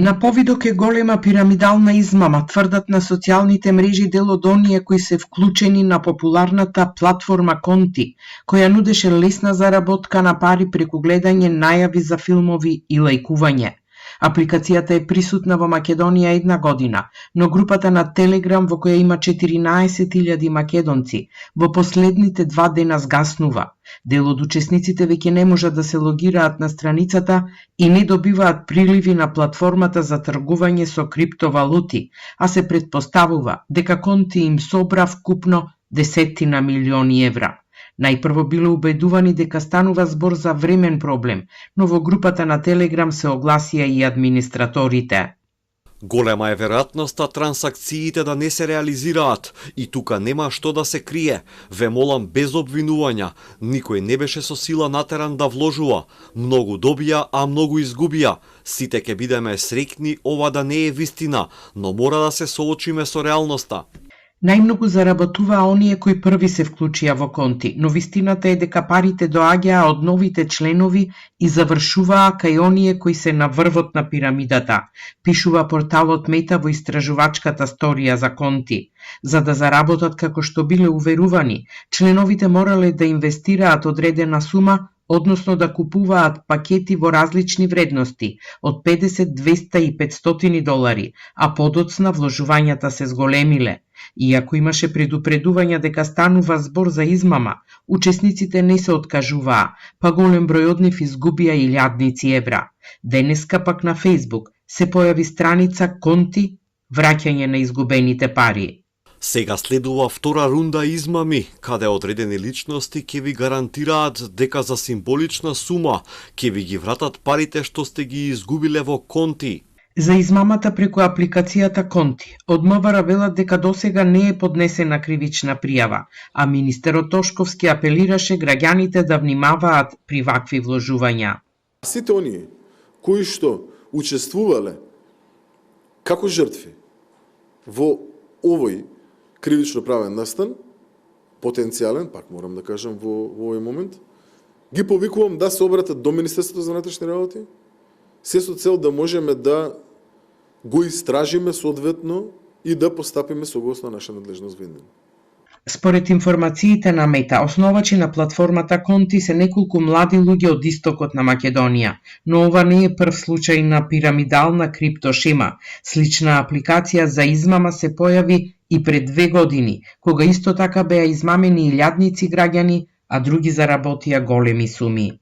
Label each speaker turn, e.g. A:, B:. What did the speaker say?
A: На повидок е голема пирамидална измама, тврдат на социјалните мрежи дел од оние кои се вклучени на популарната платформа Конти, која нудеше лесна заработка на пари преку гледање најави за филмови и лајкување. Апликацијата е присутна во Македонија 1 година, но групата на Телеграм во која има 14.000 македонци, во последните 2 дена згаснува. Дел од учесниците веќе не можат да се логираат на страницата и не добиваат приливи на платформата за тргување со криптовалути, а се претпоставува дека Конти им собра вкупно десетина милиони евра. Најпрво биле убедувани дека станува збор за времен проблем, но во групата на Телеграм се огласија и администраторите.
B: Голема е веројатноста трансакциите да не се реализираат и тука нема што да се крие. Ве молам без обвинувања. Никој не беше со сила натеран да вложува. Многу добија, а многу изгубија. Сите ќе бидеме среќни ова да не е вистина, но мора да се соочиме со реалноста.
A: Најмногу заработуваа оние кои први се вклучија во Конти, но вистината е дека парите доаѓаа од новите членови и завршуваа кај оние кои се на врвот на пирамидата, пишува порталот Мета во истражувачката сторија за Конти. За да заработат како што биле уверувани, членовите морале да инвестираат одредена сума, односно да купуваат пакети во различни вредности, од 50, 200 и 500 долари, а подоцна вложувањата се зголемиле. Иако имаше предупредувања дека станува збор за измама, учесниците не се откажуваа, па голем број од нив изгубија илјадници евра. Денеска пак на Фејсбук се појави страница Конти враќање на изгубените пари.
B: Сега следува втора рунда измами, каде одредени личности ќе ви гарантираат дека за символична сума ќе ви ги вратат парите што сте ги изгубиле во Конти.
A: За измамата преку апликацијата Конти, од МВР велат дека досега не е поднесена кривична пријава, а министерот Тошковски апелираше граѓаните да внимаваат при вакви вложувања.
C: Сите оние кои што учествувале како жртви во овој кривично правен настан, потенцијален, пак морам да кажам во овој момент, ги повикувам да се обратат до Министерството за внатрешни работи, се со цел да можеме да го истражиме соодветно и да постапиме согласно наша надлежност во Индија.
A: Според информациите на Мета, основачи на платформата Конти се неколку млади луѓе од истокот на Македонија, но ова не е прв случај на пирамидална криптошема. Слична апликација за измама се појави и пред 2 години, кога исто така беа измамени илјадници граѓани, а други заработија големи суми.